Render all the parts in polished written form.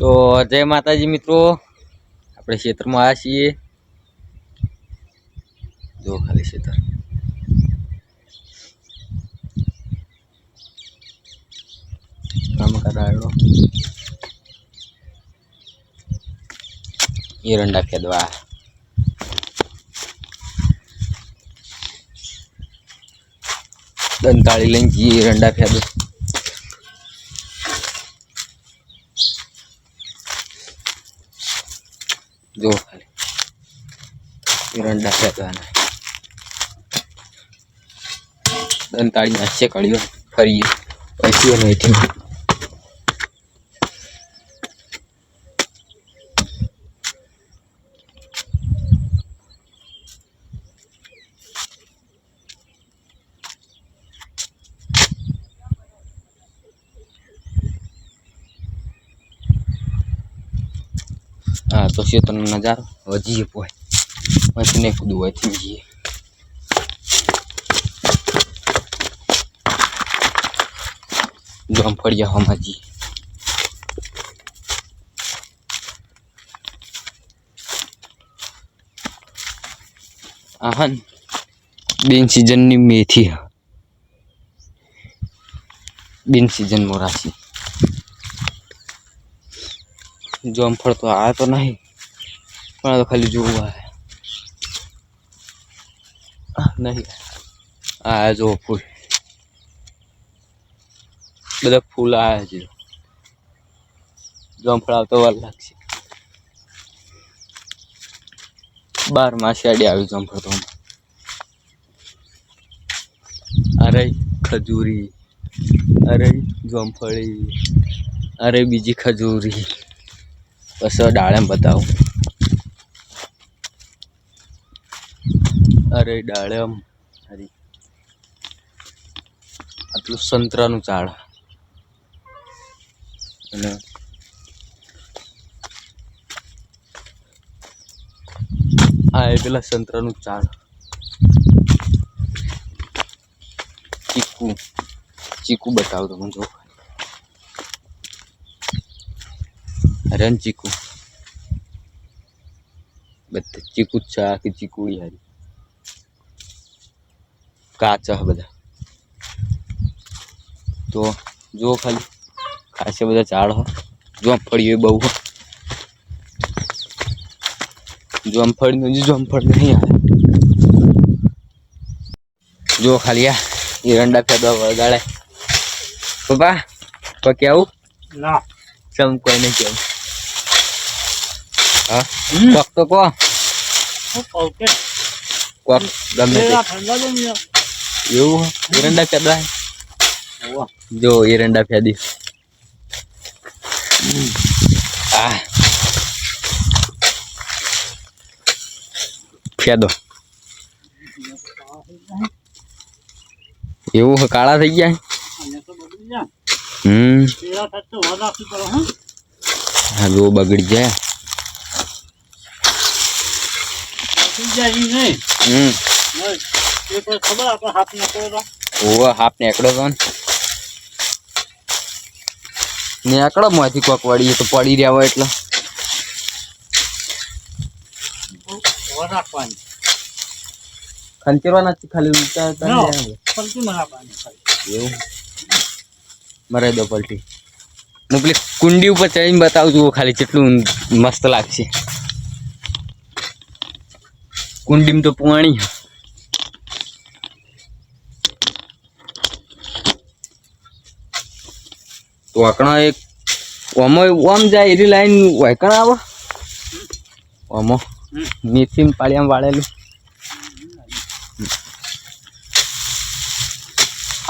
तो जय माताजी मित्रों, આપણે ક્ષેત્રમાં આવ્યા છીએ। જો ખાલી ક્ષેત્ર કામ કરાયો એરંડા ખેદવા દંતાળી લઈને જઈએ એરંડા ખેદવા। જો ખાલી એરંડા ખેદવાના દંતાળી નાખીએ કળીઓ ફરીએ પછી એનો એથી हाँ तो क्षेत्र नजारो वजीए पोए मशीने कूदू थी जीए जो हम फड़िया हम जी आहन बिन सीजन नी मेथी बिन सीजन मोरासी जामफळ तो आया तो नहीं पण तो खाली जो हुआ है नहीं आया जो फूल बड़ा फूल आया है जो जामफळ तो वर लागશે 12 मास आडी આવી जामफळ तो अरे खजूरी अरे जामफળી अरे बीजी खजूरी बस डाळम बताओ अरे डाळम हरी आटलू संतराનું ઝાડ અને આ પેલા સંતરાનું ઝાડ ચીકુ ચીકુ બતાવો તમે જો रन चीकू बता चीकू चा कि चीकू यारी काचा बदा तो जो खाली खासे बदा झाड़ हो जामफળી बहु हो जामफળી नहीं आए जो खाली एरंडा फेदवा वगाड़े पप्पा तो क्या हूँ ना सम कोई नहीं क्या हाँ वक्त तो को ओके वक्त गमे यो एरंडा फेदवा जो एरंडा फेदी फेदो એવું કાળા થઈ ગયા हाँ वो बगड़ जाए वो हाथ ने एकड़ो तो ने एकड़ो माथी कोक वड़ी तो पड़ी रहा हो એટલે खंचरवा નથી ખાલી ઉલટા તને પલટી મારા પાણી એવું મરે દો પલટી હું પેલી કુંડી ઉપર ચડીને બતાવું છું ખાલી કેટલું મસ્ત લાગશે કુંડીમાં તો પાણી તો આકણા એક ઓમ જાય એરી લાઈન વાયકણ આવે ઓમો મેથી પાળિયામાં વાળેલું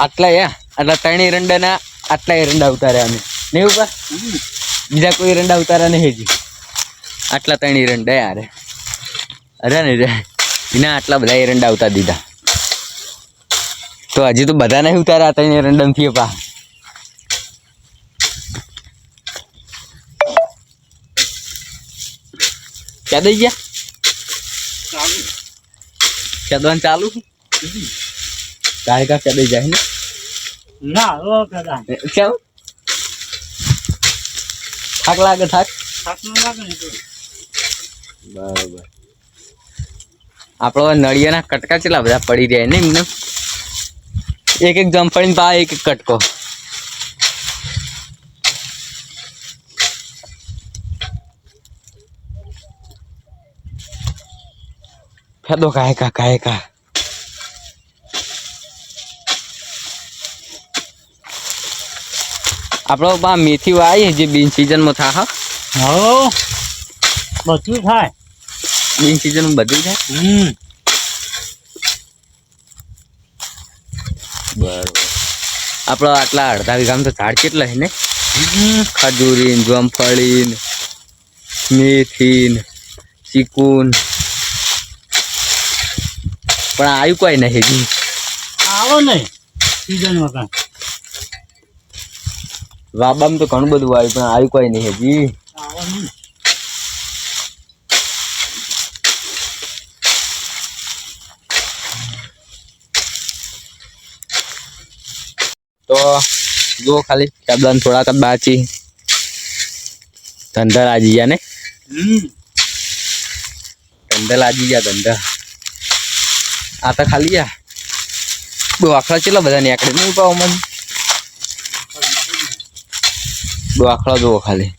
આટલા આટલા 3 એરંડાના આટલા એરંડા ઉતાર્યા અમે नहीं ऊपर बीजा कोई एरंडा उतारा नहीं जी आटला 3 एरंडा यार अरे नहीं रे बिना आटला बधा एरंडा उतार दीधा तो हजी तो बधा नहीं उतारा 3 एरंडा थी पा क्या दई गया क्या दोन चालू काय का क्या दई जाए ना वो क्या થાક લાગે થાક થાક ન લાગે ને તો. બરોબર આપણો નળિયાના કટકા કેટલા બધા પડી રહ્યા ને એમને એક એક જમફળીને પા એક એક કટકો ફેદો કાયકા કાયકા આપણો બા મેથી વાય જે બિન સિઝનમાં થા હા હો બધું થાય બિન સિઝન બધું થાય બરોબર આપણો આટલા અડધા વીઘામાં તો ઝાડ કેટલા છે ને ખજૂરી જમફળી મેથી ચીકુન પણ આવ્યું કોઈ નહીં આવો નહીં સીઝન વગર વાબામાં તો ઘણું બધું આવ્યું પણ આવ્યું કોઈ નહીં હજી આવો નહીં તો જો ખાલી કેબલાને થોડાક જ બાચી ધંધા લાજી ગયા ને ધંધા લાજી ગયા ધંધા આ તો ખાલી આ બહુ આખડા ચેટલા બધા નીકળે નહીં પાવ મને બહુ આખડા જુઓ ખાલી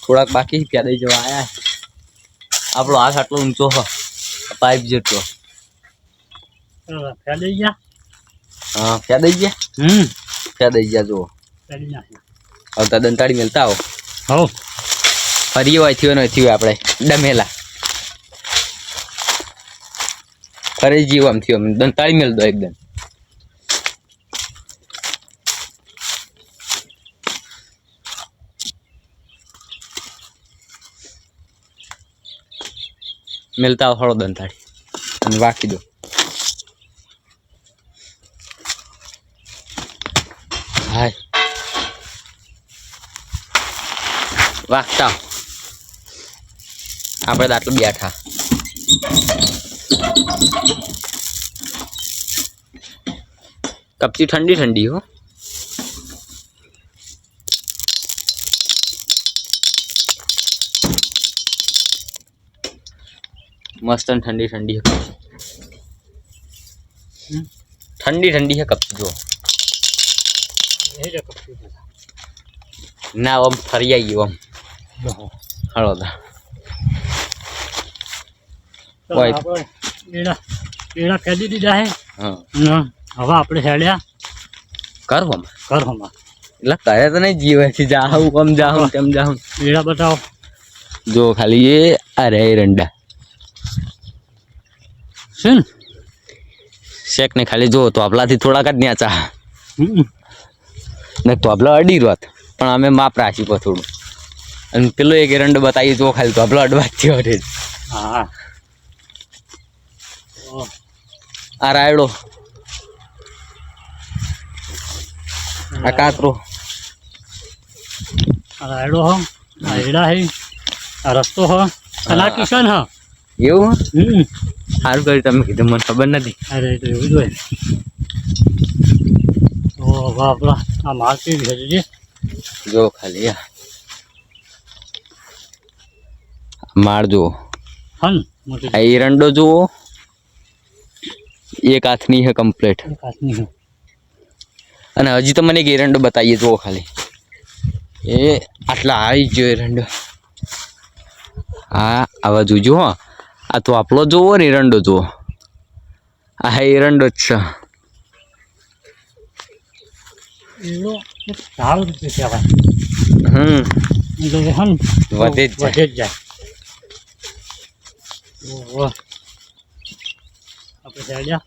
થોડાક બાકી પ્યાદાઈ જવા આયા આપણો હાથ આટલો ઊંચો હ પાઇપ જેટલો ફેલાઈ ગયા હા પ્યાદાઈ ગયા પ્યાદાઈ ગયા જુઓ ફેલી નાખ્યા આવતા દંતાળી મેલતા આવો હો ફરી હોય થયો ન થયું આપણે ડમેલા ફરી જીવ આમ થયો દંતાળી મેલ દો એકદમ મેલતા આવો હળો દંતાળી અને વાકી દો હાય વાગતા આપણે તો આટલું બેઠા કપચી ઠંડી ઠંડી હો મસ્ત ઠંડી ઠંડી ઠંડી ઠંડી है कपची जो ના આમ ફરી આવી આમ હળો દા એડા ફેદી દીધા હે હા હવે આપણે હેડ્યા કરો ઘરમાં એટલે કરે તો નહીં જીવેથી જાઉં કમ જાઉં તેમ જાઉં એડા બતાવો જો ખાલી એ અરે રંડા શું શેક ને ખાલી જો તો આપલાથી થોડાક જ ન્યાચા ને તો આપલો અડી રોત પણ અમે માપ રાખી પર થોડું અને પેલો એક એરંડો બતાવી જો ખાલી તો આપલો અડવા થયો રે હા આ રાયડો આ કાતરો આ રાયડો હો આ એડા હે આ રસ્તો હો અને આ કિશન હ એવું સારું કર્યું તમે કીધું મને ખબર નથી અરે તો એવું જ હોય ઓ બાપરા આ માલ કેવી છે જો ખાલી માળ જુઓ હન મોટી આ એરંડો જુઓ એક હાથની હે કમ્પ્લીટ કાચની છે અને હજી તો મને એક એરંડો બતાવીએ જુઓ ખાલી એ આટલા આવી ગયો એરંડો હા આવા જોજો હો આ તો આપલો જોવો ને એરંડો જુઓ આ એરંડો જ છે એનો સારું રીતે કહેવાય એટલે હન વધે જ જાય. વધે જ જાય ઓહો આપણે હેડ્યા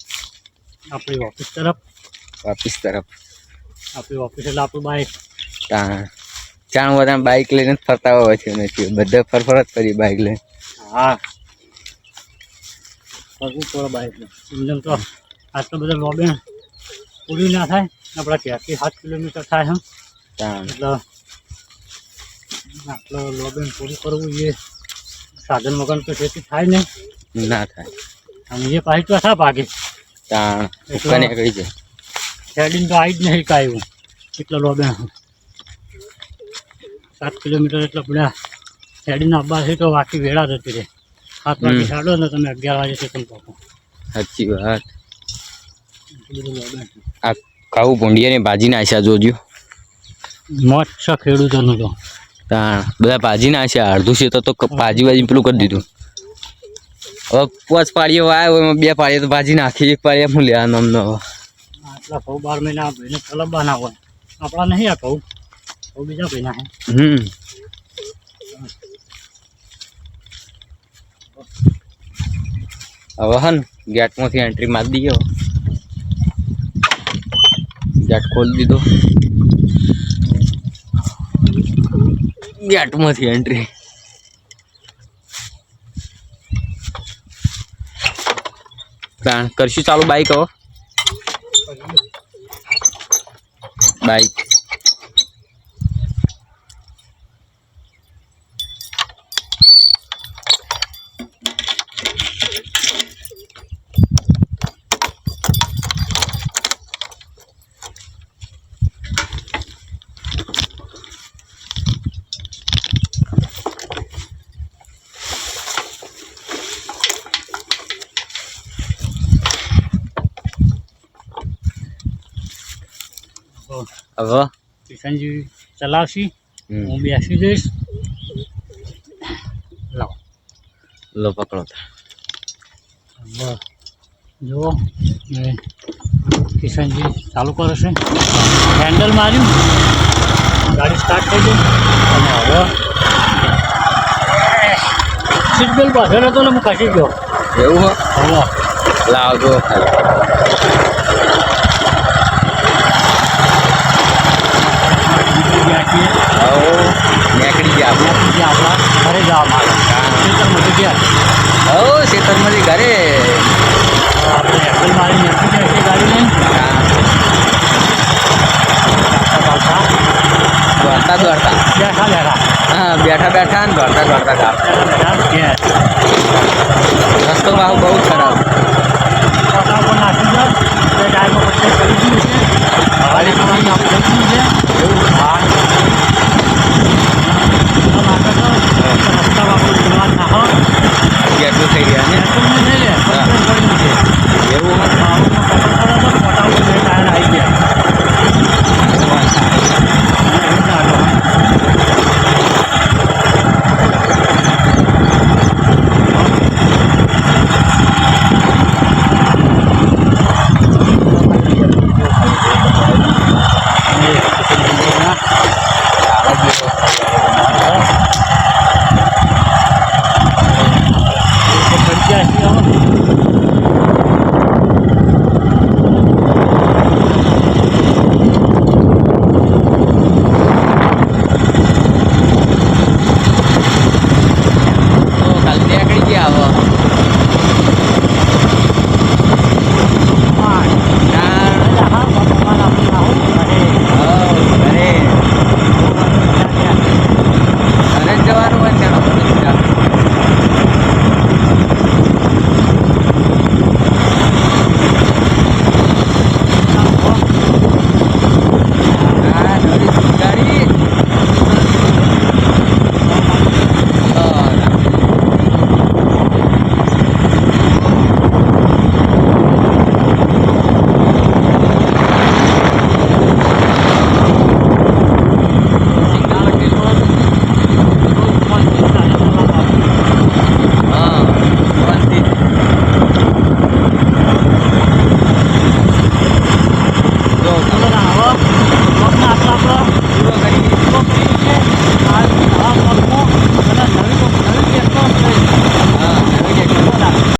આપણી ઓફિસ તરફ વાપીસ તરફ આપણી ઓફિસ એટલે આપણું બાઈક ચાણ બધા બાઇક લઈને જ ફરતા હોય છે નથી બધા ફરફર જ કરી બાઇક લઈને હા ફરવું પડે બાઈકને એમ તો આટલો બધો લોબે પૂરી ના થાય આપણા ત્યાંથી 7 કિલોમીટર થાય હમ એટલે આટલો લોબે પૂરું કરવું એ સાધન વગર તો ખેતી થાય નહીં ના થાય અને એ પાછી તો થા ભાગે તાણ એટલો- કને કઈ છે શેરડીને તો આવી જ નહીં કાંઈ એટલો લોબેણ 7 કિલોમીટર એટલે બધા શેરડીના અબ્બાથી તો વાકી વેળા જતી રહે 7 વાગે ચાલો ને તમે 11 વાગે સ્ટેશન પહોંચો સાચી વાત એટલું બધું લોબેણ છે. આ કાવું ભૂંડિયાની ભાજી નાખ્યા જોજો મોજ છે ખેડૂતોનું તો તાણ બધા ભાજી નાખ્યા અડધું છે તો ભાજી ભાજી પેલું કરી દીધું હવે 5 પાળીઓ આવ્યો એમાં 2 પાળીઓ તો ભાજી નાખી 1 પાળીએ હું લેવાનું અમને હવે આટલા ઘઉં 12 મહિના ભાઈને કલબવાના હોય આપણા નહીં આ ઘઉં બીજા ભાઈના હે હવે હન ગેટમાંથી એન્ટ્રી મારી દઈએ ગેટ ખોલી દીધો ગેટમાંથી એન્ટ્રી કરશું ચાલુ બાઈક હવે બાઈક હવે કિશનજી ચલાવશી હમ. હું બેસી જઈશ લાવો લો પકડો હવે જુઓ ને કિશનજી ચાલુ કરે છે હેન્ડલ માર્યું ગાડી સ્ટાર્ટ થઈ ગઈ અને હવે સીટ બેલ્ટ બાંધેલો હતો ને હું ખસી ગયો એવું હો હવે લાવજો નીકળી ગયા આપણા ઘરે જવા માંગે ખેતરમાંથી ગયા હો ખેતરમાંથી ઘરે આપણે હેન્ડલ મારી નીકળી જાય છે ગાડી લઈને ચાલતા દોડતા બેઠા બેઠા હા બેઠા બેઠા ને દોડતા દોડતા ગામ રસ્તો ભાવ બહુ ખરાબ પોતા ઉપર નાખી દો તે ટાઈમમાં પછી કરી દીધું છે હવાલી પ્રમાણે આપણે થઈ ગયું છે એવું હા રસ્તા બાપુ જવા નાખો એટલું થઈ ગયા ને એટલું નહીં લે હા. એવું એવું કપડા